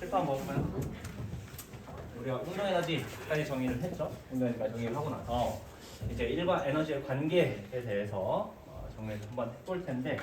칠판 먹으면 우리가 운동 에너지까지 정의를 했죠. 운동 에너지까지 정의를 하고 나서 이제 일과 에너지의 관계에 대해서 정리를 한번 해볼 텐데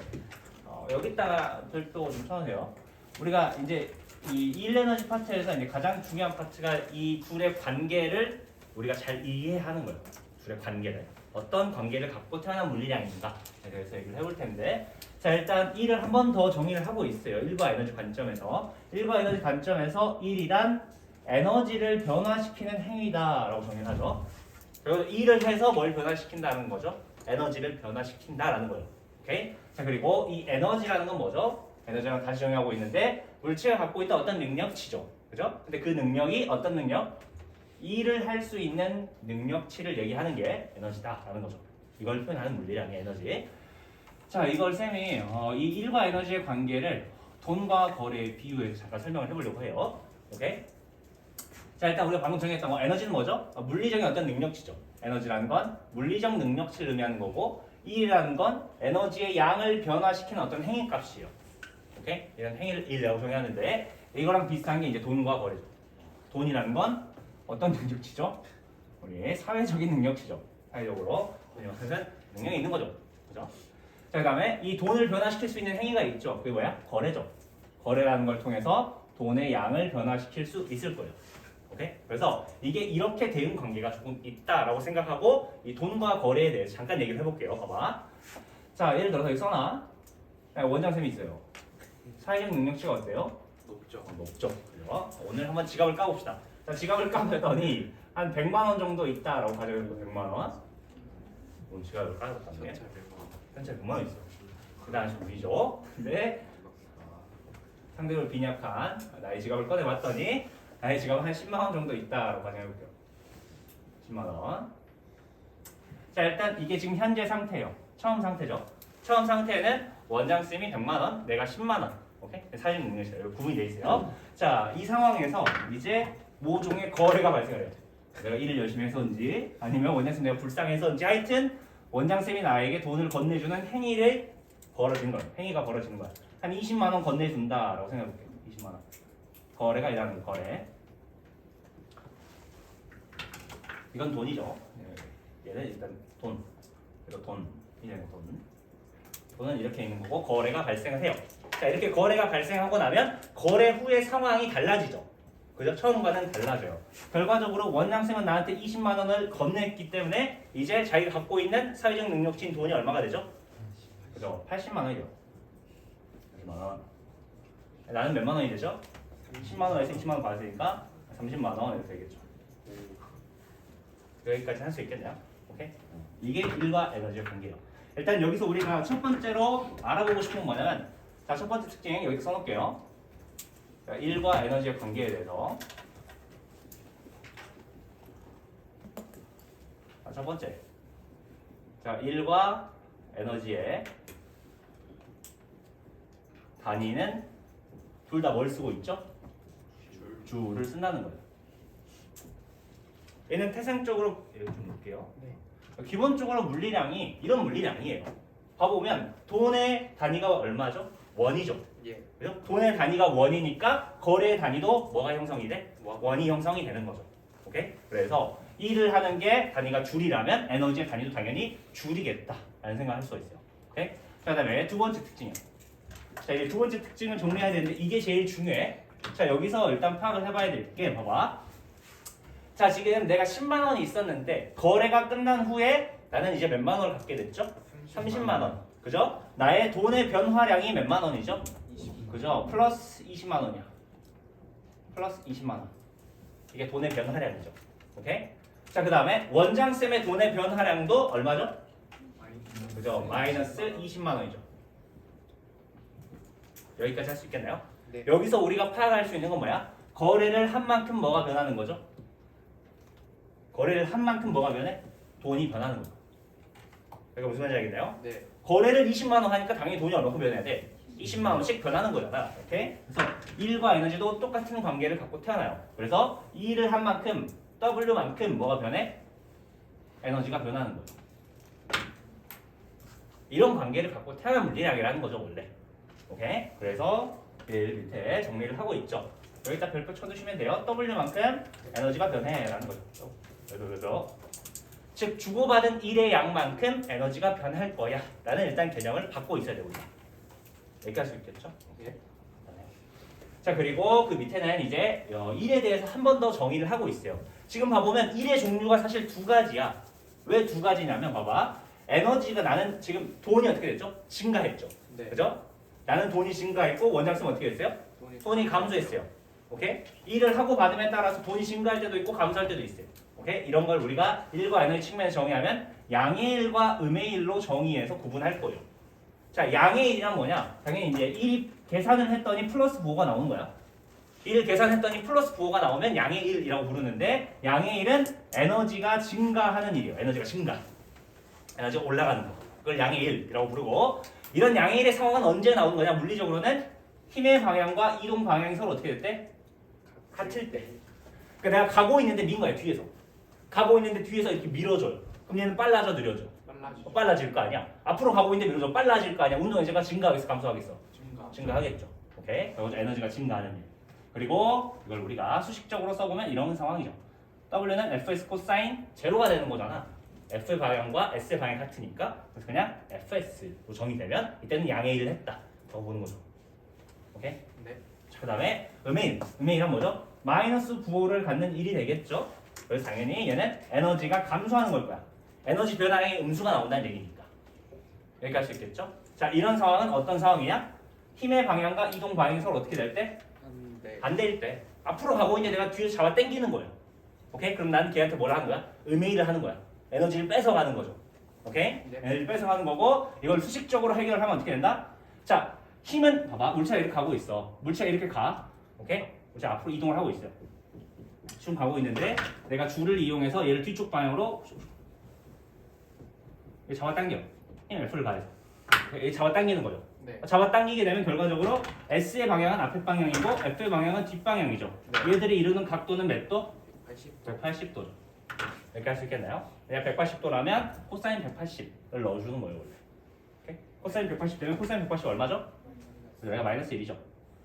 여기다가 별도 좀 쳐주세요. 우리가 이제 이 일 에너지 파트에서 이제 가장 중요한 파트가 이 둘의 관계를 우리가 잘 이해하는 거예요. 둘의 관계를 어떤 관계를 갖고 태어난 물리량인가에 대해서 얘기를 해볼 텐데, 자 일단 1을 한 번 더 정의를 하고 있어요. 1과 에너지 관점에서 1과 에너지 관점에서 1이란 에너지를 변화시키는 행위다라고 정의를 하죠. 그리고 1을 해서 뭘 변화시킨다는 거죠? 에너지를 변화시킨다라는 거예요. 오케이? 자 그리고 이 에너지라는 건 뭐죠? 에너지랑 다시 정의하고 있는데 물체가 갖고 있던 어떤 능력치죠. 그죠? 근데 그 능력이 어떤 능력? 일을 할 수 있는 능력치를 얘기하는 게 에너지다라는 거죠. 이걸 표현하는 물리량의 에너지. 자 이걸 쌤이 이 일과 에너지의 관계를 돈과 거래에 비유해서 잠깐 설명을 해보려고 해요. 오케이? 자 일단 우리가 방금 정했던 거 에너지는 뭐죠? 물리적인 어떤 능력치죠. 에너지라는 건 물리적 능력치를 의미하는 거고, 일이라는 건 에너지의 양을 변화시키는 어떤 행위값이에요. 오케이? 이런 행위를 일이라고 정의하는데, 이거랑 비슷한 게 이제 돈과 거래죠. 돈이라는 건 어떤 능력치죠? 우리 사회적인 능력치죠. 사회적으로 돈이 무슨 능력이 있는 거죠. 그죠? 자 그다음에 이 돈을 변화시킬 수 있는 행위가 있죠. 그게 뭐야? 거래죠. 거래라는 걸 통해서 돈의 양을 변화시킬 수 있을 거예요. 오케이? 그래서 이게 이렇게 대응 관계가 조금 있다라고 생각하고 이 돈과 거래에 대해서 잠깐 얘기를 해볼게요. 봐봐. 자 예를 들어서 여기 써놔. 원장쌤이 있어요. 사회적 능력치가 어때요? 높죠. 높죠. 그죠? 오늘 한번 지갑을 까봅시다. 자 지갑을 까봤더니 한 100만 원 정도 있다라고 가정해서 100만 원. 오늘 지갑을 까봤다는 게 현재 100만 원 있어. 대단하신 분이죠. 근데 상대적으로 빈약한 나의 지갑을 꺼내봤더니 나의 지갑은 한 10만 원 정도 있다라고 가정해볼게요. 10만 원. 자 일단 이게 지금 현재 상태예요. 처음 상태죠. 처음 상태는 원장쌤이 100만 원, 내가 10만 원. 오케이? 사회적 능력치가 여기 구분이 돼 있어요. 자 이 상황에서 이제 모종의 거래가 발생을 해요. 내가 일을 열심히 해서인지 아니면 원장쌤 내가 불쌍해서인지 하여튼 원장쌤이 나에게 돈을 건네주는 행위를 벌어지는 거예요. 행위가 벌어지는 거야. 한 20만 원 건네준다라고 생각해볼게요. 20만 원. 거래가 일하는 거, 거래. 이건 돈이죠. 얘는 일단 돈. 그래서 돈. 이제 돈. 돈은 이렇게 있는 거고 거래가 발생을 해요. 자 이렇게 거래가 발생하고 나면 거래 후의 상황이 달라지죠. 그죠? 처음과는 달라져요. 결과적으로 원장쌤은 나한테 20만 원을 건넸기 때문에 이제 자기가 갖고 있는 사회적 능력치인 돈이 얼마가 되죠? 그죠? 80만 원이죠. 80만 원. 나는 몇만 원이 되죠? 10만 원에서 20만 원 받았으니까 30만 원 이렇게 되겠죠. 여기까지 할 수 있겠네요. 오케이? 이게 일과 에너지의 관계예요. 일단 여기서 우리가 첫 번째로 알아보고 싶은 건 뭐냐면, 자 첫 번째 특징 여기 써놓을게요. 자, 일과 에너지의 관계에 대해서. 자, 첫 번째. 자, 일과 에너지의 단위는 둘 다 뭘 쓰고 있죠? 주를 쓴다는 거예요. 얘는 태생적으로 이렇게 좀 볼게요. 기본적으로 물리량이 이런 물리량이에요. 봐보면 돈의 단위가 얼마죠? 원이죠. 예. 그죠? 돈의 단위가 원이니까 거래의 단위도 뭐가 형성이 돼? 원이 형성이 되는 거죠. 오케이? 그래서 일을 하는 게 단위가 줄이라면 에너지의 단위도 당연히 줄이겠다라는 생각을 할 수가 있어요. 오케이? 자, 그다음에 두 번째 특징이요. 자, 이제 두 번째 특징을 정리해야 되는데 이게 제일 중요해. 자, 여기서 일단 파악을 해봐야 될 게 봐봐. 자, 지금 내가 10만 원이 있었는데 거래가 끝난 후에 나는 이제 몇만 원을 갖게 됐죠? 30만 원. 그죠? 나의 돈의 변화량이 몇만 원이죠? 20. 그죠? 플러스 20만 원이야. 플러스 20만 원. 이게 돈의 변화량이죠. 오케이? 자, 그 다음에 원장쌤의 돈의 변화량도 얼마죠? 그죠? 마이너스 20만 원이죠. 여기까지 할 수 있겠나요? 네. 여기서 우리가 파악할 수 있는 건 뭐야? 거래를 한 만큼 뭐가 변하는 거죠? 거래를 한 만큼 뭐가 변해? 돈이 변하는 거죠. 그러니까 무슨 말인지 알겠나요? 네. 거래를 20만 원 하니까 당연히 돈이 얼마큼 변해야 돼? 20만 원씩 변하는 거잖아. 오케이? 그래서 일과 에너지도 똑같은 관계를 갖고 태어나요. 그래서 일을 한 만큼 W만큼 뭐가 변해? 에너지가 변하는 거죠. 이런 관계를 갖고 태어난 물리량이라는 거죠, 원래. 오케이? 그래서 1 밑에 정리를 하고 있죠. 여기다 별표 쳐두시면 돼요. W만큼 에너지가 변해라는 거죠. 그래서 즉 주고받은 일의 양만큼 에너지가 변할 거야 라는 일단 개념을 갖고 있어야 돼요. 우리가. 여기까지 할 수 있겠죠? 예. 자 그리고 그 밑에는 이제 일에 대해서 한 번 더 정의를 하고 있어요. 지금 봐보면 일의 종류가 사실 두 가지야. 왜 두 가지냐면 봐봐. 에너지가 나는 지금 돈이 어떻게 됐죠? 증가했죠. 네. 그죠? 나는 돈이 증가했고 원장성 어떻게 됐어요? 돈이 감소했어요. 오케이? 일을 하고 받음에 따라서 돈이 증가할 때도 있고 감소할 때도 있어요. 오케이? 이런 걸 우리가 일과 에너지 측면에서 정의하면 양의 일과 음의 일로 정의해서 구분할 거예요. 자, 양의 일이란 뭐냐? 당연히 이제 일 계산을 했더니 플러스 부호가 나오는 거야. 일을 계산했더니 플러스 부호가 나오면 양의 일이라고 부르는데 양의 일은 에너지가 증가하는 일이에요. 에너지가 증가. 에너지가 올라가는 거. 그걸 양의 일이라고 부르고 이런 양의 일의 상황은 언제 나오는 거냐? 물리적으로는 힘의 방향과 이동 방향이 서로 어떻게 됐대? 같을 때. 그러니까 내가 가고 있는데 민 거야 뒤에서. 가고 있는데 뒤에서 이렇게 밀어줘요. 그럼 얘는 빨라져 느려져? 빨라질 거 아니야. 앞으로 가고 있는데 밀어줘 빨라질 거 아니야. 운동 에너지가 증가하겠어 감소하겠어? 증가하겠죠. 오케이. 그리고 에너지가 증가하는 일. 그리고 이걸 우리가 수식적으로 써보면 이런 상황이죠. W는 fs 코사인 제로가 되는 거잖아. F 방향과 S의 방향이 같으니까 그래서 그냥 FS로 정의되면 이때는 양의 일을 했다. 더 보는 거죠. 오케이? 네. 자, 그 다음에 음의 일은 뭐죠? 마이너스 부호를 갖는 일이 되겠죠. 그래서 당연히 얘는 에너지가 감소하는 걸 거야. 에너지 변화량의 음수가 나온다는 얘기니까. 여기까지 할 수 있겠죠? 자, 이런 상황은 어떤 상황이냐? 힘의 방향과 이동 방향이 서로 어떻게 될 때? 반대일 때. 앞으로 가고 있는데 내가 뒤에서 잡아 당기는 거예요. 오케이? 그럼 난 걔한테 뭐라 하는 거야? 음의 일을 하는 거야. 에너지를 뺏어가는 거죠. 오케이? 네. 에너지를 뺏어가는 거고 이걸 수식적으로 해결하면 어떻게 된다? 자, 힘은 봐봐. 물체가 이렇게 가고 있어. 물체가 이렇게 가. 오케이? 물체가 앞으로 이동을 하고 있어요. 지금 가고 있는데 내가 줄을 이용해서 얘를 뒤쪽 방향으로 잡아당겨. 힘 F를 가해서. 잡아당기는 거죠. 네. 잡아당기게 되면 결과적으로 S의 방향은 앞에 방향이고 F의 방향은 뒷방향이죠. 네. 얘들이 이루는 각도는 몇 도? 80도. 180도죠. 이렇게 할 수 있겠나요? 내가 180도라면 코사인 180을 넣어주는 거예요. 원래. 오케이? 코사인 180 되면 코사인 180 얼마죠? 그래서 여기가 마이너스 1이죠.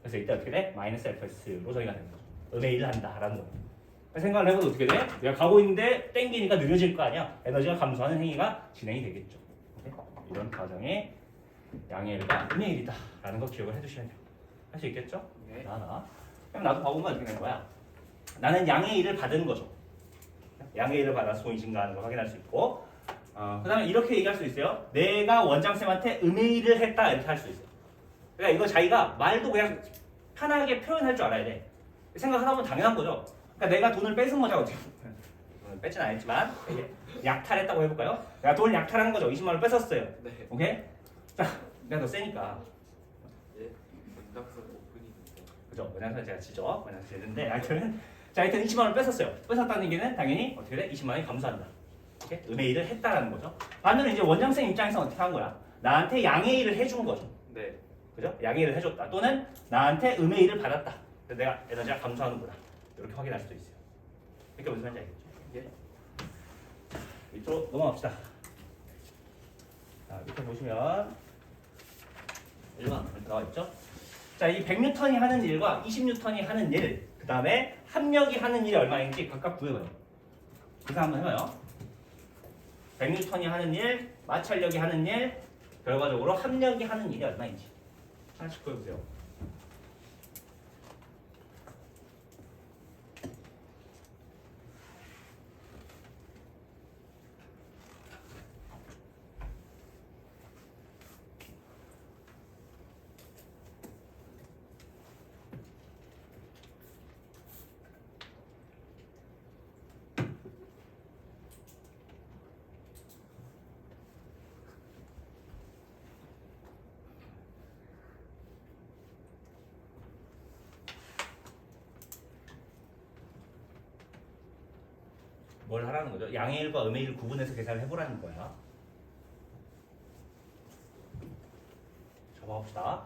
그래서 이때 어떻게 돼? 마이너스 FS로 저희가 되는 거죠. 음의 일을 한다라는 거예요. 생각을 해보면 어떻게 돼? 내가 가고 있는데 땡기니까 느려질 거 아니야? 에너지가 감소하는 행위가 진행이 되겠죠. 오케이? 이런 과정에 양의 일과 음의 일이다 라는 거 기억을 해두시면 돼요. 할 수 있겠죠? 네. 하나. 그럼 나도 봐보면 어떻게 되는 거야? 나는 양의 일을 받은 거죠. 양의 일을 받아서 돈이 증가하는 걸 확인할 수 있고 그 다음에 이렇게 얘기할 수 있어요. 내가 원장쌤한테 음의 일을 했다 이렇게 할 수 있어요. 그러니까 이거 자기가 말도 그냥 편하게 표현할 줄 알아야 돼. 생각하다 보면 당연한 거죠. 그러니까 내가 돈을 뺏은 거죠. 어떻게 돈을 뺏진 않았지만 약탈했다고 해볼까요? 내가 돈을 약탈한 거죠. 20만 원을 뺏었어요. 네. 오케이? 자, 내가 더 세니까. 예. 문답선 오픈이니까. 그죠? 원장선 제가 지죠. 원장선 제는데 하여튼 자, 하여튼 20만 원을 뺏었어요. 뺏었다는 얘기는 당연히 어떻게 돼? 20만 원이 감소한다. 오케이? 음의 일을 했다라는 거죠. 반면에 이제 원장생 입장에서 어떻게 한 거야? 나한테 양의 일을 해준 거죠. 네. 그죠? 양의 일을 해줬다. 또는 나한테 음의 일을 받았다. 그래서 내가 에너지가 감소하는구나. 이렇게 확인할 수도 있어요. 이렇게 무슨 말인지 알겠죠? 예. 밑으로 넘어갑시다. 자, 밑에 보시면 1번 이렇게 나와 있죠? 자, 이 100뉴턴이 하는 일과 20뉴턴이 하는 일, 그 다음에 합력이 하는 일이 얼마인지 각각 구해봐요. 계산 한번 해봐요. 100뉴턴이 하는 일, 마찰력이 하는 일, 결과적으로 합력이 하는 일이 얼마인지 하나씩 구해보세요. 뭘 하라는 거죠? 양의 일과 음의 일을 구분해서 계산을 해보라는 거야. 잡아봅시다.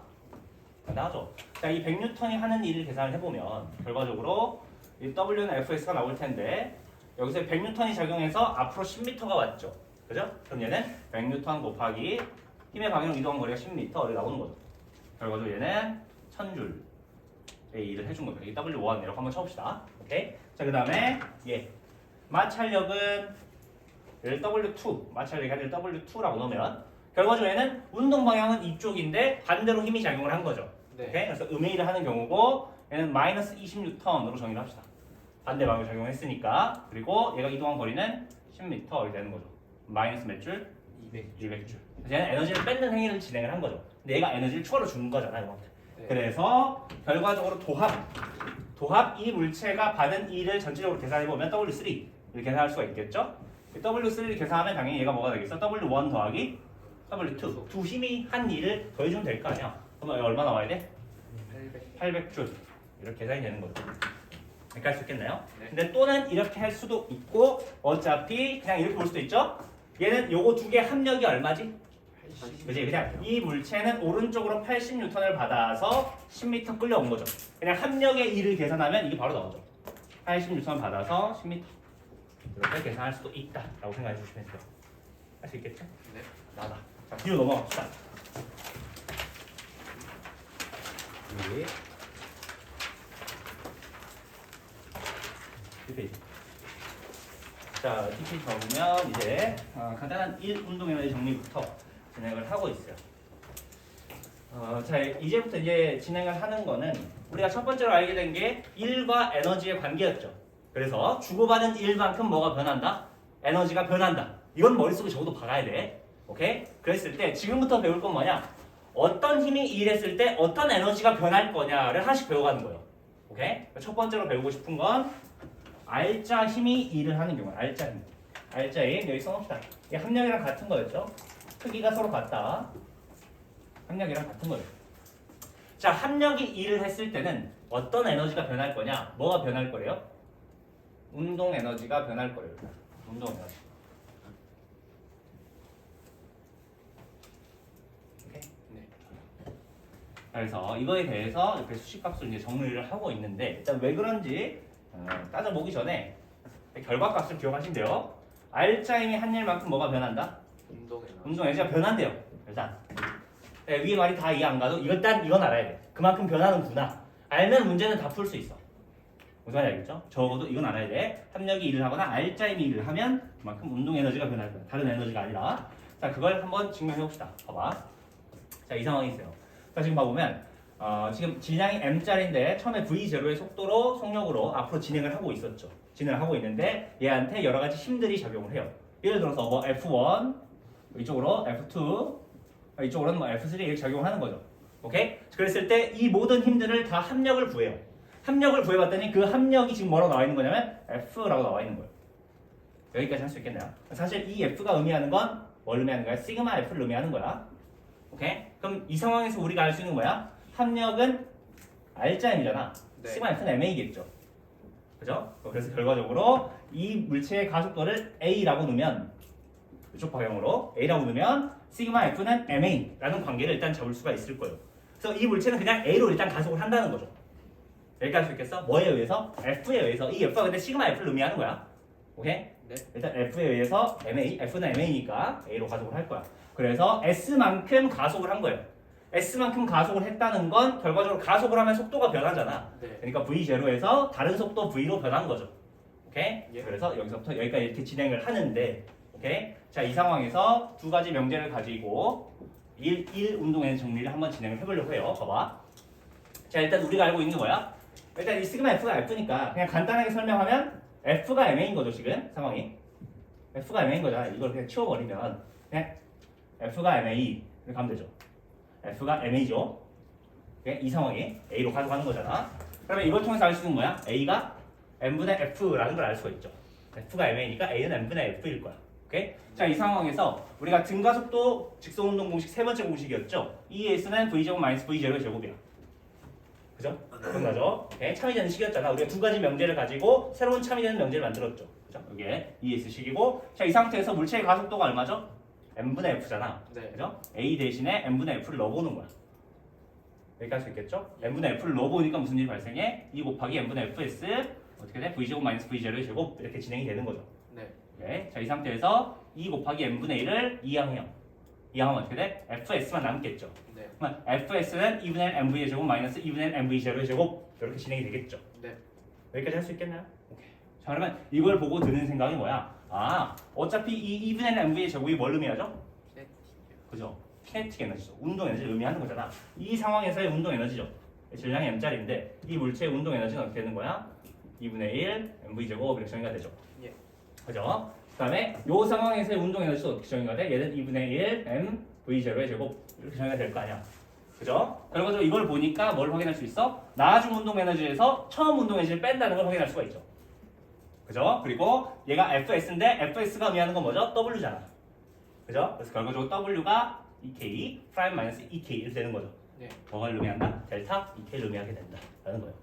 나죠? 자, 이 100뉴턴이 하는 일을 계산을 해보면 결과적으로 이 W는 Fs가 나올 텐데 여기서 100뉴턴이 작용해서 앞으로 10m가 왔죠. 그죠? 그럼 얘는 100뉴턴 곱하기 힘의 방향으로 이동한 거리가 10m 이렇게 나오는 거죠. 결과적으로 얘는 1000줄 A를 해준 거죠. 여기 W1 이렇게 한번 쳐봅시다. 오케이. 자, 그 다음에 마찰력은 W2, 마찰력이 아니라 W2라고 넣으면 결과적으로는 운동 방향은 이쪽인데 반대로 힘이 작용을 한 거죠. 네. 오케이. 그래서 음A를 하는 경우고 얘는 마이너스 20N으로 정의를 합시다. 반대 방향 적용했으니까. 그리고 얘가 이동한 거리는 10m 이렇게 되는 거죠. 마이너스 몇 줄? 200줄. 그래서 얘는 에너지를 뺏는 행위를 진행을 한 거죠. 근데 얘가 에너지를 추가로 준 거잖아요. 네. 그래서 결과적으로 도합 이 물체가 받은 E를 전체적으로 계산해 보면 W3 이렇게 계산할 수가 있겠죠. W3를 계산하면 당연히 얘가 뭐가 되겠어? W1 더하기 W2 두 힘이 한 E를 더해주면 될 거 아니야. 그러면 얼마 나와야 돼? 800줄 이렇게 계산이 되는 거죠. 이렇게 할 수 있겠나요? 네. 근데 또는 이렇게 할 수도 있고 어차피 그냥 이렇게 볼 수도 있죠. 얘는 요거 두 개 합력이 얼마지? 그지? 그냥 이 물체는 오른쪽으로 80N을 받아서 10m 끌려온 거죠. 그냥 합력의 E를 계산하면 이게 바로 나오죠. 80N 받아서 10m 이렇게 계산할 수도 있다라고 생각해 주시면 돼요. 할 수 있겠죠? 네. 나다. 자, 뒤로 넘어갑시다. 여기 뒷페이지. 자, 뒷페이지 보면 이제 간단한 1 운동 에너지 정리부터 진행을 하고 있어요. 자, 이제부터 이제 진행을 하는 거는 우리가 첫 번째로 알게 된 게 1과 에너지의 관계였죠. 그래서 주고받은 1만큼 뭐가 변한다? 에너지가 변한다. 이건 머릿속에 적어도 박아야 돼. 오케이? 그랬을 때 지금부터 배울 건 뭐냐? 어떤 힘이 일했을 때 어떤 에너지가 변할 거냐를 하나씩 배워가는 거예요. 오케이? 첫 번째로 배우고 싶은 건 R자 힘이 일을 하는 경우. R자 힘. R자 힘 여기 써놓읍시다. 이게 합력이랑 같은 거였죠. 크기가 서로 같다. 합력이랑 같은 거예요. 자, 합력이 일을 했을 때는 어떤 에너지가 변할 거냐? 뭐가 변할 거래요? 운동 에너지가 변할 거래요. 운동 에너지. 오케이? 네. 그래서 이거에 대해서 이렇게 수식값을 이제 정리를 하고 있는데 일단 왜 그런지 따져보기 전에 결과값을 기억하신대요. R자임이 한 일만큼 뭐가 변한다? 운동 에너지가 변한대요. 일단 위에 말이 다 이해 안 가도 일단 이건 알아야 돼. 그만큼 변하는구나. 알면 문제는 다 풀 수 있어. 무슨 말인지 알겠죠? 적어도 이건 알아야 돼. 합력이 일을 하거나 R자임이 일을 하면 그만큼 운동 에너지가 변할 거야. 다른 에너지가 아니라. 자, 그걸 한번 증명해 봅시다. 봐봐. 자, 이 상황이 있어요. 자, 지금 봐보면 지금 질량이 m짜리인데 처음에 v0의 속도로 속력으로 앞으로 진행을 하고 있었죠. 진행을 하고 있는데 얘한테 여러 가지 힘들이 작용을 해요. 예를 들어서 뭐 F1 이쪽으로 F2 이쪽으로는 뭐 F3 이렇게 작용하는 거죠. 오케이? 그랬을 때 이 모든 힘들을 다 합력을 구해요. 합력을 구해봤더니 그 합력이 지금 뭐라고 나와 있는 거냐면 F라고 나와 있는 거예요. 여기까지 할 수 있겠나요? 사실 이 F가 의미하는 건 뭘 의미하는 거야? 시그마 F를 의미하는 거야. 오케이? 그럼 이 상황에서 우리가 알 수 있는 거야? 합력은 R자임이잖아. 네. 시그마 F는 MA겠죠. 그죠? 그래서 결과적으로 이 물체의 가속도를 A라고 넣으면 이쪽 방향으로 A라고 넣으면 시그마 F는 MA라는 관계를 일단 잡을 수가 있을 거예요. 그래서 이 물체는 그냥 A로 일단 가속을 한다는 거죠. 여기까지 할 수 있겠어? 뭐에 의해서? F에 의해서. 이 F가 근데 시그마 F를 의미하는 거야. 오케이? 네. 일단 F에 의해서 MA, F는 MA니까 A로 가속을 할 거야. 그래서 S만큼 가속을 한 거예요. S만큼 가속을 했다는 건 결과적으로 가속을 하면 속도가 변하잖아. 네. 그러니까 V0에서 다른 속도 V로 변한 거죠. 오케이? 예. 그래서 여기서부터 여기까지 이렇게 진행을 하는데 오케이? 자, 이 상황에서 두 가지 명제를 가지고 1 운동의 정리를 한번 진행을 해보려고 해요. 봐봐. 자, 일단 우리가 알고 있는 거야. 일단 이 시그마 F가 F니까 그냥 간단하게 설명하면 F가 MA인 거죠, 지금 상황이. F가 MA인 거잖아. 이걸 그냥 치워버리면 그냥 F가 MA 이렇게 하면 되죠. F가 MA죠. 이 상황이 A로 가져가는 거잖아. 그러면 이걸 통해서 알 수 있는 거야. A가 M분의 F라는 걸 알 수가 있죠. F가 MA니까 A는 M분의 F일 거야. 오케이? 자, 이 상황에서 우리가 등가속도 직선운동 공식 세 번째 공식이었죠. ES는 V제곱 마이너스 V0의 제곱이야. 그죠? 기억나죠? 오케이? 참이되는 식이었잖아. 우리가 두 가지 명제를 가지고 새로운 참이되는 명제를 만들었죠. 그죠? 이게 ES식이고, 자, 이 상태에서 물체의 가속도가 얼마죠? M분의 F잖아. 네. 그죠? A 대신에 M분의 F를 넣어보는 거야. 여기까지 할 수 있겠죠? M분의 F를 넣어보니까 무슨 일이 발생해? 2 곱하기 M분의 FS 어떻게 돼? V제곱 마이너스 V0의 제곱 이렇게 진행이 되는 거죠. 네. 네. 자, 이 상태에서 2 곱하기 M분의 1을 이항해요. 이항하면 어떻게 돼? fs만 남겠죠. 네. 그러면 fs는 2분의 mv의 제곱 마이너스 2분의 mv 제로의 제곱 이렇게 진행이 되겠죠. 네. 여기까지 할 수 있겠나요? 오케이. 자 그러면 이걸 보고 드는 생각이 뭐야? 아 어차피 이 2분의 mv의 제곱이 뭘 의미하죠? 그죠? 키네틱 에너지죠. 운동 에너지를 의미하는 거잖아. 이 상황에서의 운동 에너지죠. 질량이 m짜리인데 이 물체의 운동 에너지는 어떻게 되는 거야? 2분의 1 mv 제곱 이렇게 정의가 되죠. 예. 그죠? 그다음에 이 상황에서의 운동 에너지도 어떻게 정의가 돼? 얘는 2분의 1 mv 제로의 제곱 이렇게 정의가 될 거 아니야. 그죠? 결과적으로 이걸 보니까 뭘 확인할 수 있어? 나중 운동 에너지에서 처음 운동 에너지를 뺀다는 걸 확인할 수가 있죠. 그죠? 그리고 얘가 fs인데 fs가 의미하는 건 뭐죠? w잖아. 그죠? 그래서 결과적으로 w가 2k 프라임 마이너스 2k 이렇게 되는 거죠. 네. 뭐가 의미한다? 델타 2k를 의미하게 된다라는 거예요.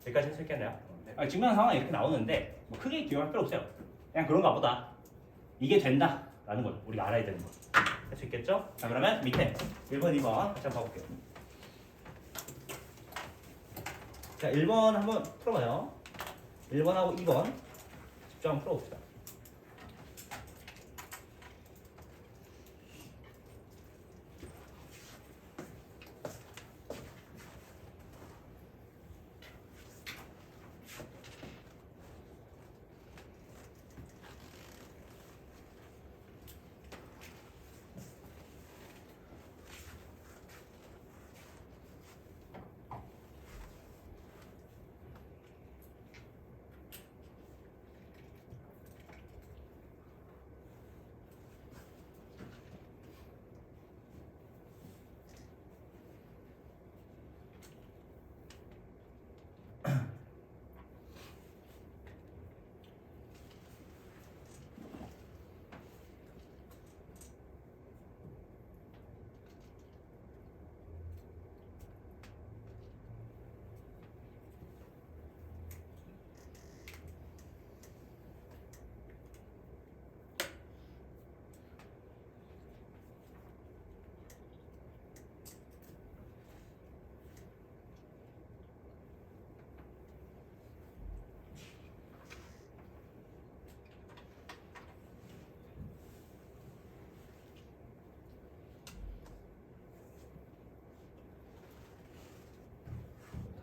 여기까지 할 수 있겠나요? 네. 증명 상황이 이렇게 나오는데 뭐 크게 기억할 필요 없어요. 그냥 그런가 보다. 이게 된다라는 거죠. 우리가 알아야 되는 거. 할 수 있겠죠? 자 그러면 밑에 1번, 2번 같이 한번 봐볼게요. 자 1번 한번 풀어봐요. 1번하고 2번 집중 한번 풀어봅시다.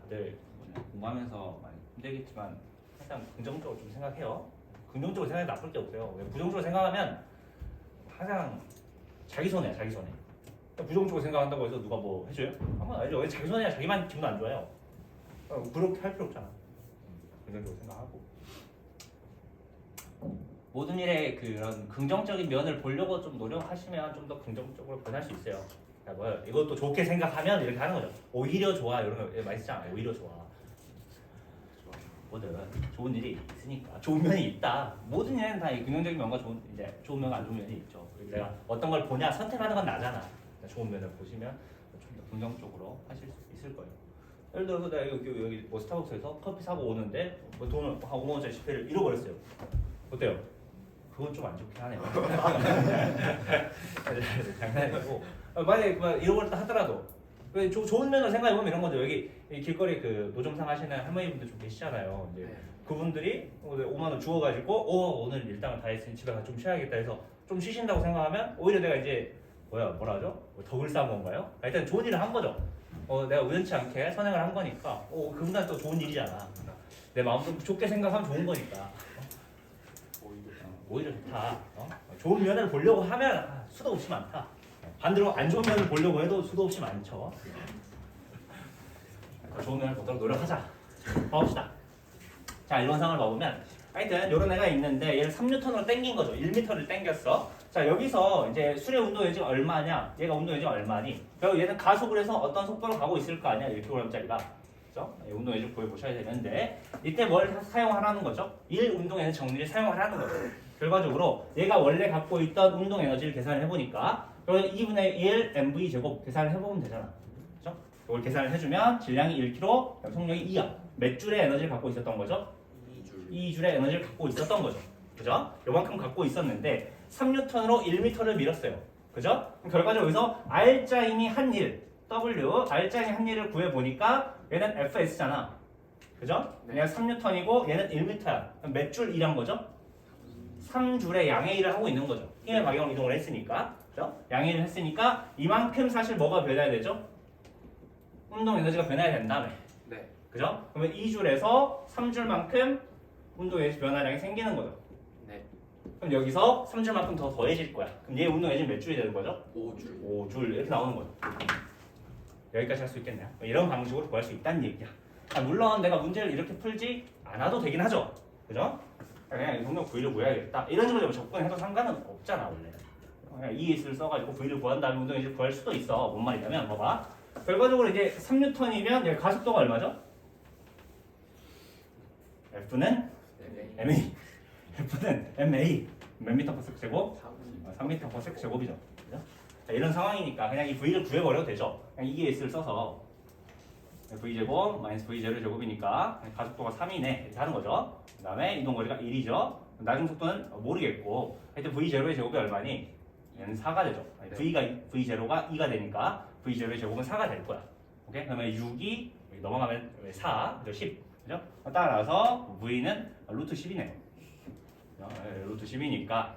다들 공부하면서 많이 힘들겠지만 항상 긍정적으로 좀 생각해요. 긍정적으로 생각해 나쁠 게 없어요. 왜 부정적으로 생각하면 항상 자기 손해야, 자기 손해. 부정적으로 생각한다고 해서 누가 뭐 해줘요? 한번 알죠. 왜 자기 손해야 자기만 기분 안 좋아요. 그렇게 할 필요 없잖아. 긍정적으로 생각하고 모든 일에 그런 긍정적인 면을 보려고 좀 노력하시면 좀 더 긍정적으로 변할 수 있어요. 뭐요? 이것도 좋게 생각하면 이렇게 하는 거죠. 오히려 좋아 이런 거 많이 쓰잖아요. 오히려 좋아. 뭐든 좋은 일이 있으니까 좋은 면이 있다. 모든 일에는 다 긍정적인 면과 좋은 면과 안 좋은 면이 있죠. 그리고 내가 어떤 걸 보냐 선택하는 건 나잖아. 좋은 면을 보시면 좀 더 긍정적으로 하실 수 있을 거예요. 예를 들어서 내가 여기 뭐 스타벅스에서 커피 사고 오는데 뭐 돈을 한 5만 원짜리 지폐를 잃어버렸어요. 어때요? 그건 좀 안 좋긴 하네요. 장난이고 만약에 잃어버렸다 하더라도 좋은 면을 생각해보면 이런 거죠. 여기 길거리 그 노점상 하시는 할머니분들 좀 계시잖아요. 이제 네. 그분들이 5만 원 주워가지고 오늘 일당을 다 했으니 집에 가서 좀 쉬어야겠다 해서 좀 쉬신다고 생각하면 오히려 내가 이제 뭐라 하죠? 덕을 쌓은 건가요? 일단 좋은 일을 한 거죠. 내가 우연치 않게 선행을 한 거니까 그분한테 또 좋은 일이잖아. 내 마음도 좋게 생각하면 좋은 거니까. 오히려 좋다. 좋은 면을 보려고 하면 수도 없이 많다. 반대로 안 좋은 면을 보려고 해도 수도 없이 많죠. 좋은 면을 보도록 노력하자. 봐봅시다. 자, 이런 상황을 봐보면 하여튼 이런 애가 있는데 얘를 3N으로 당긴 거죠. 1m를 당겼어. 자, 여기서 이제 수렴 운동 에너지가 얼마냐? 얘가 운동 에너지가 얼마니? 그리고 얘는 가속을 해서 어떤 속도로 가고 있을 거 아니야? 1kg짜리가. 그죠? 운동 에너지 보여보셔야 되는데 이때 뭘 사용하라는 거죠? 1 운동 에너지 정리를 사용하라는 거죠. 결과적으로 얘가 원래 갖고 있던 운동 에너지를 계산을 해보니까 그래서 2분의 1 mv 제곱 계산을 해보면 되잖아. 그죠? 이걸 계산을 해주면 질량이 1kg, 속력이 2야. 몇 줄의 에너지를 갖고 있었던 거죠? 2줄의 에너지를 갖고 있었던 거죠. 그죠? 요만큼 갖고 있었는데 3N으로 1m를 밀었어요. 그죠? 그럼 결과적으로 여기서 R자임이 한 일, W, R자임이 한 일을 구해보니까 얘는 FS잖아. 그죠? 네. 얘는 3N이고 얘는 1m야. 몇 줄 일한 거죠? 3줄의 양의 일을 하고 있는 거죠. 힘의 방향으로 이동을 했으니까. 그죠? 양의를 했으니까 이만큼 사실 뭐가 변해야 되죠? 운동 에너지가 변해야 된다며. 네. 그죠? 그러면 2줄에서 3줄만큼 운동 에너지 변화량이 생기는 거죠. 네. 그럼 여기서 3줄만큼 더 더해질 거야. 그럼 얘 운동 에너지 몇 줄이 되는 거죠? 5줄. 5줄 이렇게 나오는 거죠. 여기까지 할 수 있겠네요. 이런 방식으로 구할 수 있다는 얘기야. 물론 내가 문제를 이렇게 풀지 않아도 되긴 하죠. 그죠? 그냥 이 정도 V를 구해야겠다. 이런 식으로 접근해도 상관은 없잖아 원래. 그냥 ES를 써가지고 V를 구한 다음에 운동 에너지를 구할 수도 있어. 뭔 말이냐면 봐봐. 결과적으로 이제 3N이면 여기 가속도가 얼마죠? F는 네. MA. F는 MA. 몇 미터 퍼 세컨드 제곱? 3. 3m 퍼 세컨드 제곱이죠. 그죠? 자, 이런 상황이니까 그냥 이 V를 구해버려도 되죠. 그냥 ES를 써서 V 제곱 마이너스 V 제로 제곱이니까 가속도가 3이네 이렇게 하는 거죠. 그 다음에 이동거리가 1이죠. 나중 속도는 모르겠고 하여튼 V 제로의 제곱이 얼마니? 얘는 4가 되죠. 아니, V 제로가 2가 되니까 V 제로의 제곱은 4가 될 거야. 오케이? 그러면 6이 넘어가면 4, 그죠? 10, 그죠? 따라서 V는 루트 10이네요. 루트 10이니까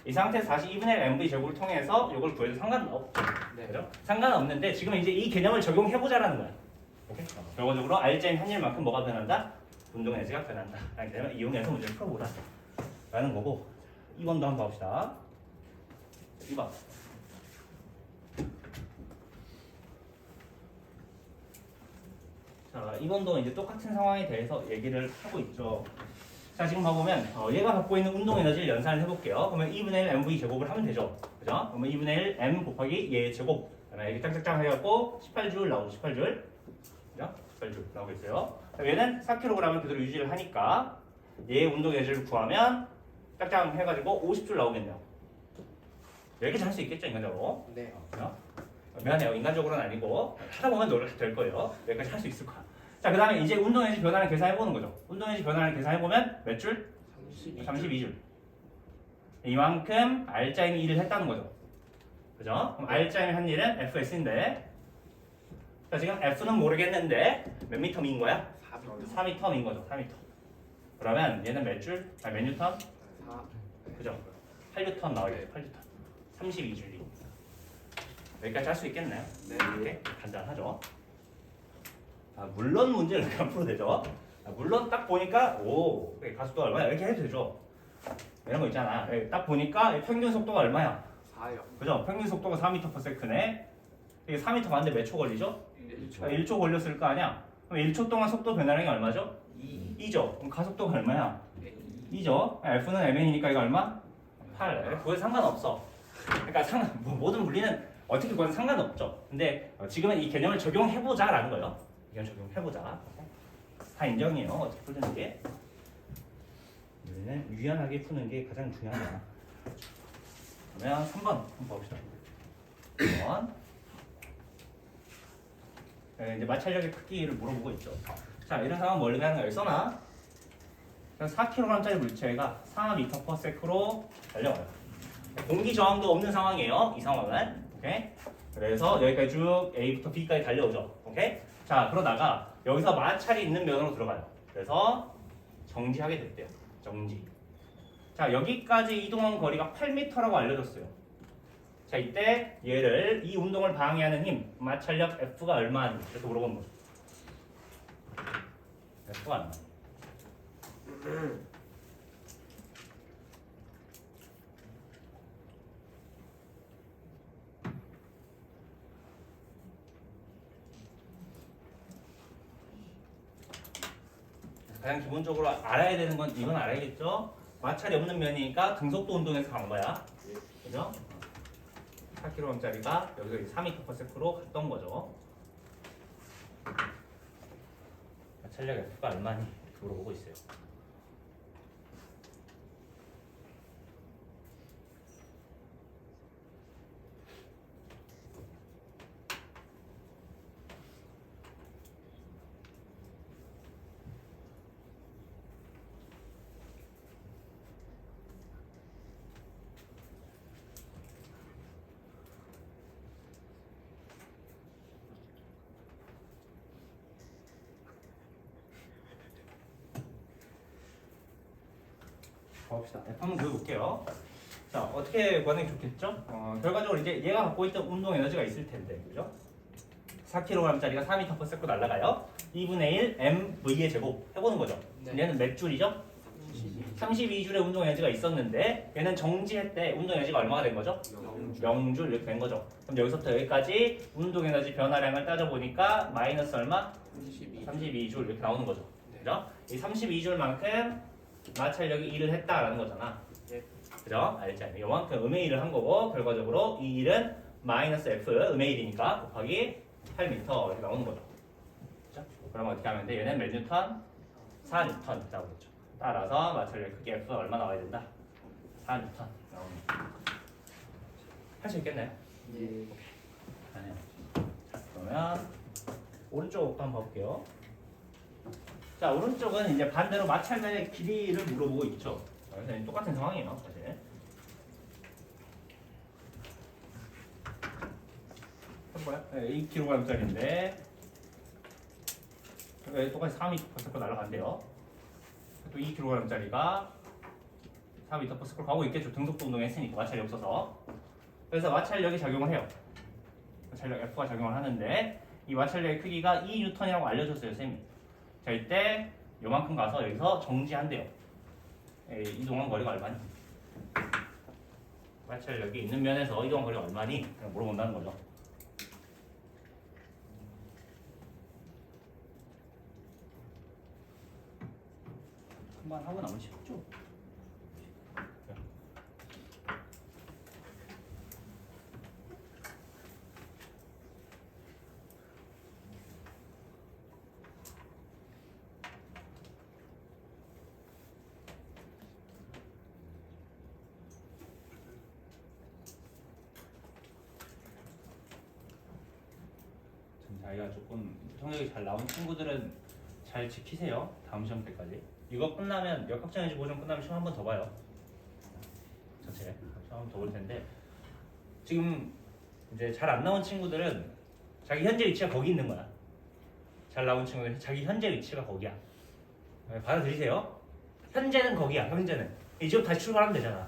이 상태에서 다시 2분의 1 MV 제곱을 통해서 이걸 구해도 상관은 없죠. 네. 그죠? 상관은 없는데 지금 이제 이 개념을 적용해보자라는 거야. 오케이? 결과적으로 R자인 한 일만큼 뭐가 변한다? 운동 에너지가 변한다. 라는 개념을 이용해서 문제를 풀어보라. 라는 거고 2번도 한번 봐봅시다. 2번. 자, 2번도 이제 똑같은 상황에 대해서 얘기를 하고 있죠. 자, 지금 봐보면 얘가 갖고 있는 운동 에너지를 연산을 해볼게요. 그러면 2분의 1 MV 제곱을 하면 되죠. 그죠? 그러면 2분의 1 M 곱하기 얘 제곱. 그다음에 이렇게 짝짝짝 해갖고 18줄 나오죠. 18줄. 그죠? 18줄 나오고 있어요. 얘는 4kg을 그대로 유지를 하니까 얘의 운동 에너지를 구하면 짝짝 해가지고 50줄 나오겠네요. 여기까지 할 수 있겠죠, 인간적으로? 네. 그죠? 미안해요. 인간적으로는 아니고 하다 보면 노력이 될 거예요. 여기까지 할 수 있을 거야. 자, 그 다음에 이제 운동 에너지 변화를 계산해보는 거죠. 운동 에너지 변화를 계산해보면 몇 줄? 32줄. 이만큼 R자인 일을 했다는 거죠. 그죠? 그럼 R자인 한 일은 FS인데 자, 지금 F는 모르겠는데 몇 미터인 거야? 4미터인 거죠. 4미터. 그러면 얘는 몇 줄? 몇 뉴턴? 4. 그죠? 8뉴턴 나와야겠죠. 8뉴턴. 32줄이. 여기까지 할 수 있겠나요? 네. 이렇게 간단하죠. 물론 문제를 이렇게 안 풀어도 되죠. 물론 딱 보니까 오 가속도가 얼마야 이렇게 해도 되죠. 이런 거 있잖아. 딱 보니까 평균 속도가 얼마야? 4요. 그죠? 평균 속도가 4m/s네. 이게 4m 가는데 몇 초 걸리죠? 1초. 1초 걸렸을 거 아니야? 그럼 1초 동안 속도 변화량이 얼마죠? 2. 2죠. 그럼 가속도가 얼마야? 2. 2죠. F는 mn이니까 이거 얼마? 8. 그거에 상관없어. 그러니까 모든 물리는 어떻게 보면 상관없죠. 근데 지금은 이 개념을 적용해보자라는 거예요. 이건 적용해보자. 다 인정이에요. 어떻게 풀는 게. 우리는 유연하게 푸는 게 가장 중요하다. 그러면 3번 한번 봅시다. 3번. 이제 마찰력의 크기를 물어보고 있죠. 자, 이런 상황 뭘 의미하는 거예요? 써놔. 4kg짜리 물체가 4m/s로 달려와요. 공기 저항도 없는 상황이에요. 이 상황은. 오케이? 그래서 여기까지 쭉 A부터 B까지 달려오죠. 오케이? 자, 그러다가 여기서 마찰이 있는 면으로 들어가요. 그래서 정지하게 됐대요. 정지. 자, 여기까지 이동한 거리가 8m라고 알려졌어요. 자, 이때 얘를 이 운동을 방해하는 힘, 마찰력 F가 얼마니? 이렇게 물어보는 거죠. F가 얼마니? 가장 기본적으로 알아야 되는 건 이건 알아야겠죠? 마찰이 없는 면이니까 등속도 운동에서 간 거야. 그죠? 4kg짜리가 여기서 4m/s로 갔던 거죠. 마찰력 F가 얼마니? 물어보고 있어요. 봅시다. F 한번 그려볼게요. 자, 어떻게 구하는 게 좋겠죠? 결과적으로 이제 얘가 갖고 있던 운동 에너지가 있을 텐데, 그죠? 4kg짜리가 4m/s 날아가요. 2분의 1 mv의 제곱 해보는 거죠. 네. 얘는 몇 줄이죠? 32줄의 운동 에너지가 있었는데 얘는 정지했대. 운동 에너지가 얼마가 된 거죠? 0줄 이렇게 된 거죠. 그럼 여기서부터 여기까지 운동 에너지 변화량을 따져보니까 마이너스 얼마? 32줄 이렇게 나오는 거죠. 그죠? 이 32줄만큼 마찰력이 일을 했다라는 거잖아. 네. 그죠? 알지? 요만큼 음의 일을 한 거고 결과적으로 이 일은 마이너스 F 음의 1이니까 곱하기 8m 이렇게 나오는 거죠. 그죠? 그럼 어떻게 하면 돼? 얘는 몇 뉴턴? 4뉴턴 나오겠죠. 따라서 마찰력 크기 F 얼마 나와야 된다? 4뉴턴 나오는 거죠. 할 수 있겠나요? 예. 아니요. 자, 그러면 오른쪽 한번 볼게요. 자, 오른쪽은 이제 반대로 마찰의 길이를 물어보고 있죠. 그래서 똑같은 상황이에요, 사실. 해볼까요? 네, 2kg짜리인데 똑같이 4m/s 날아간대요. 또 2kg짜리가 4m/s 가고 있겠죠. 등속도 운동했으니까 마찰이 없어서. 그래서 마찰력이 작용을 해요. 마찰력 F가 작용을 하는데 이 마찰력의 크기가 2N이라고 알려줬어요, 쌤이. 자, 이때 요만큼 가서 여기서 정지한대요. 이동한 거리가 얼마니? 마찰력이 있는 면에서 이동한 거리가 얼마니? 그냥 물어본다는 거죠. 한번 하고 나면 쉽죠? 자기가 조금 성적이 잘 나온 친구들은 잘 지키세요. 다음 시험 때까지. 이거 끝나면 역학정해지 보정 끝나면 시험 한 번 더 봐요. 전체 시험 한 번 더 볼 텐데 지금 이제 잘 안 나온 친구들은 자기 현재 위치가 거기 있는 거야. 잘 나온 친구들은 자기 현재 위치가 거기야. 받아들이세요. 현재는 거기야. 현재는 이제부터 다시 출발하면 되잖아.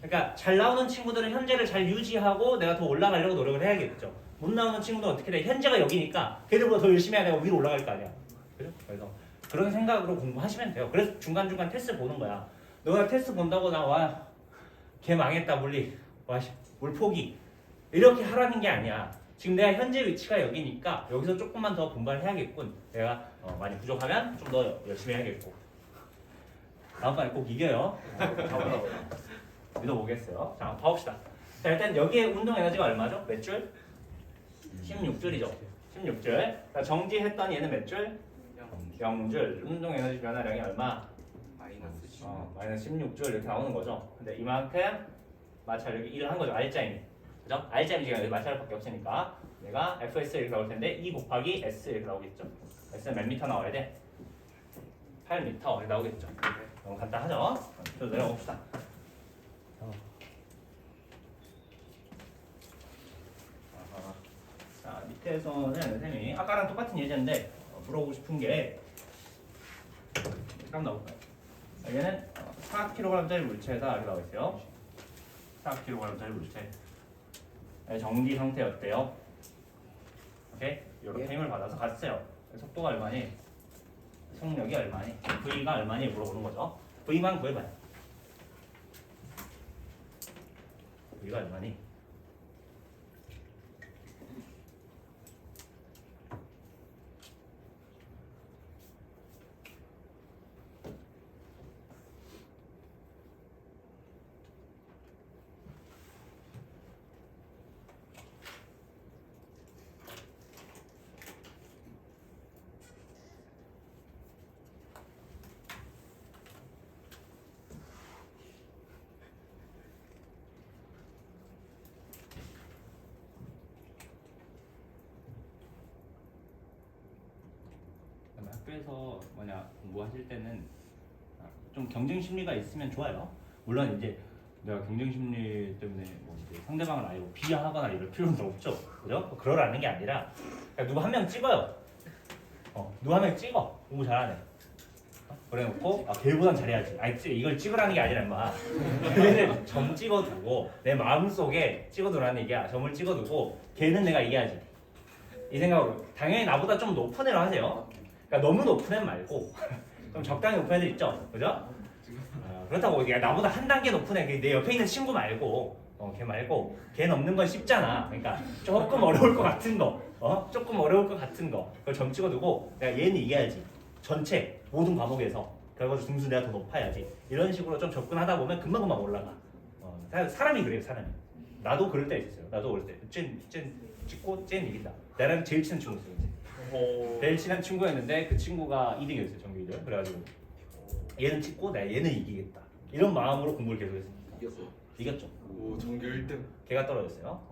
그러니까 잘 나오는 친구들은 현재를 잘 유지하고 내가 더 올라가려고 노력을 해야겠죠. 못 나오는 친구는 어떻게 돼? 현재가 여기니까 걔들보다 더 열심히 해야 내가 위로 올라갈 거 아니야. 그죠? 그래서 그런 생각으로 공부하시면 돼요. 그래서 중간중간 테스트 보는 거야. 너가 테스트 본다고 나와 걔 망했다 물리 와 물 포기 이렇게 하라는 게 아니야. 지금 내가 현재 위치가 여기니까 여기서 조금만 더 분발을 해야겠군. 내가 많이 부족하면 좀 더 열심히 해야겠고 다음번에 꼭 이겨요. 믿어보겠어요. 자, 봐봅시다. 자, 일단 여기에 운동 에너지가 얼마죠? 몇 줄? 16줄이죠. 16줄. 그러니까 정지했던 얘는 몇 줄? 0줄. 운동 에너지 변화량이 얼마? 마이너스 16줄 이렇게 나오는 거죠. 근데 이만큼 마찰력이 일을 한 거죠. R자임이. 그죠? R자임 지금 마찰력밖에 없으니까 내가 FS 이렇게 나올 텐데 2 곱하기 S 이렇게 나오겠죠. S는 몇 미터 나와야 돼? 8m 이렇게 나오겠죠. 너무 간단하죠? 또 내려봅시다. 자, 밑에서는 선생님이 아까랑 똑같은 예제인데 물어보고 싶은 게 잠깐 나올까요? 얘는 4kg짜리 물체에다 이렇게 나와 있어요. 4kg짜리 물체. 정지 상태였대요. 오케이? 이렇게 힘을 받아서 갔어요. 속도가 얼마니? 속력이 얼마니? V가 얼마니? 물어보는 거죠. V만 구해봐요. V가 얼마니? 학교에서 공부하실 때는 좀 경쟁 심리가 있으면 좋아요. 물론 이제 내가 경쟁 심리 때문에 이제 상대방을 아예 비하하거나 이럴 필요는 없죠. 그죠? 그러라는 게 아니라 그냥 누구 한 명 찍어요. 누구 한 명 찍어. 공부 잘하네. 그래놓고 걔보단 잘해야지. 아니 이걸 찍으라는 게 아니라 임마. 걔는 점 찍어두고 내 마음속에 찍어두라는 얘기야. 점을 찍어두고 걔는 내가 이겨야지. 이 생각으로 당연히 나보다 좀 높은 애로 하세요. 그러니까 너무 높은 애 말고 좀 적당히 높은 애들 있죠, 그죠? 그렇다고 나보다 한 단계 높은 애, 내 옆에 있는 친구 말고, 걔 말고 걔 넘는 건 쉽잖아. 그러니까 조금 어려울 것 같은 거, 조금 어려울 것 같은 거, 그걸 점 찍어두고 내가 얘는 이겨야지. 전체 모든 과목에서 결과적으로 등수 내가 더 높아야지. 이런 식으로 좀 접근하다 보면 금방금방 올라가. 사람이 그래요, 사람이. 나도 그럴 때 있었어요. 나도 그럴 때, 쟤 찍고 쟤는 이긴다. 나랑 제일 친한 친구였어요. 제일 친한 친구였는데 그 친구가 2등이었어요, 전교 1등. 그래가지고 얘는 찍고 내가 얘는 이기겠다. 이런 마음으로 공부를 계속했습니다. 이겼어요. 이겼죠. 오 전교 1등. 걔가 떨어졌어요.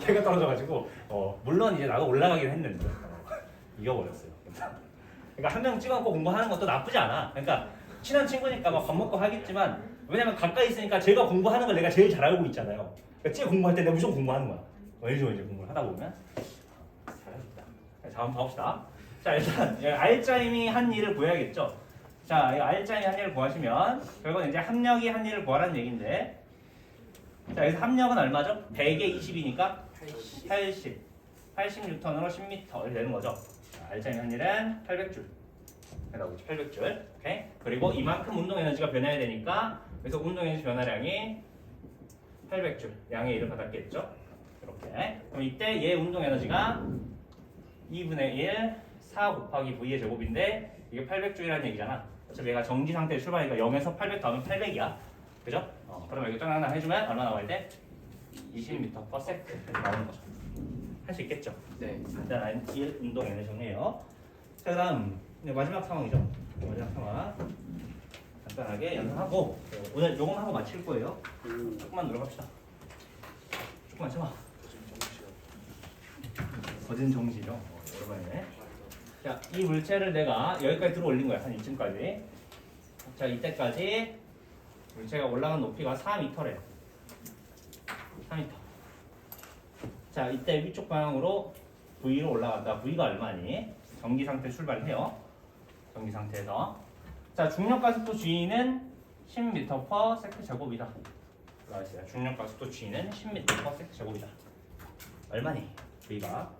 걔가 떨어져가지고 물론 이제 나도 올라가긴 했는데 이겨버렸어요. 그러니까 한 명 찍어놓고 공부하는 것도 나쁘지 않아. 그러니까 친한 친구니까 막 밥 먹고 하겠지만 왜냐면 가까이 있으니까 제가 공부하는 걸 내가 제일 잘 알고 있잖아요. 그러니까 쟤 공부할 때 내가 무조건 공부하는 거야. 왠지 공부를 하다 보면 잘하겠다. 자, 한번 봐봅시다. 자, 일단 알짜임이 한 일을 구해야겠죠. 자, 이 알짜임이 한 일을 구하시면 결국은 이제 합력이 한 일을 구하라는 얘기인데, 자, 여기서 합력은 얼마죠? 100에 20이니까 80N으로 10m 이렇게 되는 거죠. 자, 알짜임이 한 일은 800줄. 나오겠죠, 800줄. 오케이. 그리고 이만큼 운동 에너지가 변해야 되니까 그래서 운동 에너지 변화량이 800줄. 양의 1을 받았겠죠. 이렇게. 그럼 이때 얘 운동 에너지가 2분의 1 4 곱하기 V의 제곱인데 이게 800줄이라는 얘기잖아. 어차피 얘가 정지 상태에 출발하니까 0에서 800 더하면 800이야. 그죠? 그러면 여기 짱 해주면 얼마 나와야 돼? 20m/s 나오는 거죠. 할 수 있겠죠? 네. 간단한 1 운동 에너지 정리예요. 자, 그다음 마지막 상황이죠. 마지막 상황 간단하게 연습하고 오늘 요건 하고 마칠 거예요. 조금만 노력합시다. 조금만 참아. 거진 정지죠. 오랜만에. 자, 이 물체를 내가 여기까지 들어 올린 거야. 한 이쯤까지. 자, 이때까지 물체가 올라간 높이가 4m래요. 4m. 자, 이때 위쪽 방향으로 V로 올라간다. V가 얼마니? 정지 상태 출발해요. 정지 상태에서. 자, 중력과 속도 G는 10m/s 제곱이다. 나왔어요. 중력과 속도 G는 10m/s 제곱이다. 얼마니? V가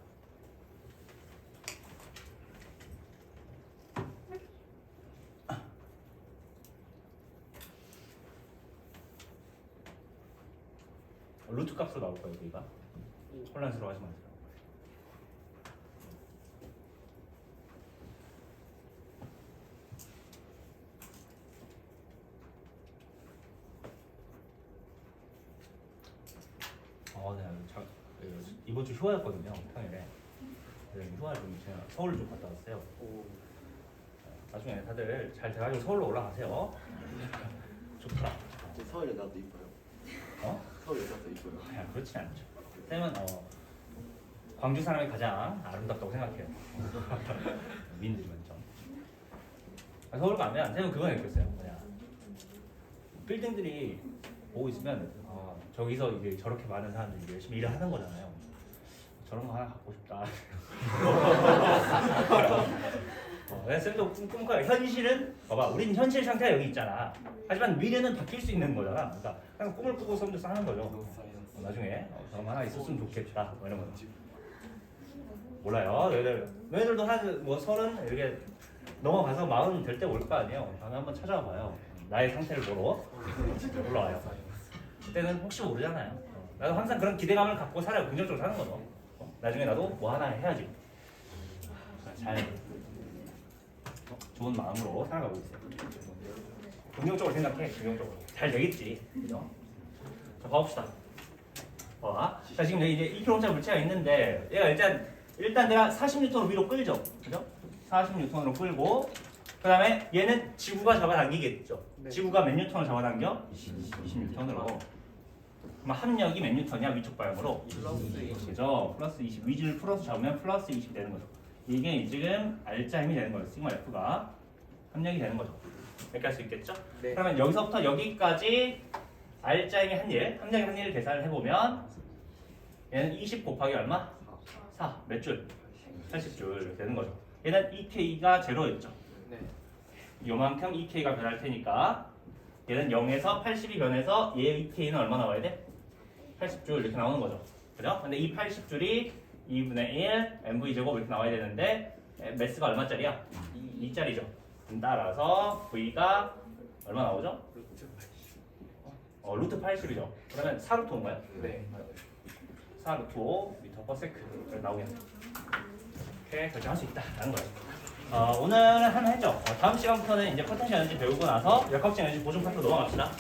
루트 값으로 나올 거예요. V가 혼란스러워하지 마세요. 네, 이번 주 휴가였거든요, 평일에. 휴가를 좀 제가 서울 좀 갔다 왔어요. 나중에 다들 잘 돼가지고 서울로 올라가세요. 좋더라. 서울 여자도 이뻐요. 서울 여자도 이뻐요. 그냥 그렇지 않죠. 쌤은 광주 사람이 가장 아름답다고 생각해요. 미인들이면 좀. 서울 가면 쌤은 그거 느꼈어요. 그냥 빌딩들이 보고 있으면 저기서 이제 저렇게 많은 사람들이 열심히 일을 하는 거잖아요. 저런 거 하나 갖고 싶다. 쌤도 꿈꿔요. 현실은 봐봐, 우린 현실 상태가 여기 있잖아. 하지만 미래는 바뀔 수 있는 거잖아. 그러니까 그냥 꿈을 꾸고 섬도 하는 거죠. 나중에 저런 거 하나 있었으면 좋겠다. 뭐 이런 거. 몰라요. 너희들도 한 뭐 30 이렇게 넘어가서 40 될 때 올 거 아니에요. 다음에 한번 찾아와 봐요. 나의 상태를 보러 올라와요. 그때는 혹시 모르잖아요. 나도 항상 그런 기대감을 갖고 살아요. 긍정적으로 사는 거죠. 나중에 나도 뭐 하나 해야지. 잘 좋은 마음으로 살아가고 있어요. 긍정적으로 생각해. 긍정적으로 잘 되겠지. 그죠? 자, 봐봅시다. 자, 지금 여기 이제 2kg짜리 물체가 있는데 얘가 일단 내가 40N으로 위로 끌죠. 그죠? 40N으로 끌고 그 다음에 얘는 지구가 잡아당기겠죠. 네. 지구가 몇 뉴턴을 잡아당겨? 20N으로. 그럼 합력이 몇 뉴턴이야? 위쪽 방향으로? 그죠? 플러스 20. 위줄 플러스 잡으면 플러스 20 되는 거죠. 이게 지금 알짜 힘이 되는 거예요. 시그마 F가 합력이 되는 거죠. 이렇게 할 수 있겠죠? 네. 그러면 여기서부터 여기까지 알짜 힘이 한 일, 합력의 한 일을 계산을 해보면 얘는 20 곱하기 얼마? 4. 몇 줄? 80줄 되는 거죠. 얘는 EK가 제로였죠. 네. 요만큼 EK가 변할 테니까 얘는 0에서 80이 변해서 얘 EK는 얼마 나와야 돼? 80줄 이렇게 나오는 거죠. 그죠? 근데 이 80줄이 2분의 1 mv제곱 이렇게 나와야 되는데 매스가 얼마짜리야? 2짜리죠. 따라서 V가 얼마 나오죠? 루트 80이죠. 그러면 4루트 온 거야? 네. 4루트 5 m/s 나오겠네. 이렇게 결정할 수 있다라는 거예요. 오늘은 하나 했죠. 다음 시간부터는 이제 포텐셜 에너지 배우고 나서 역학적 에너지 보존 파트 넘어갑시다.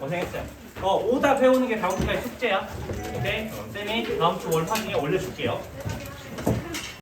고생했어요. 오다 배우는 게 다음 주까지 숙제야. 오케이? 쌤이 다음 주 월 화중에 올려줄게요.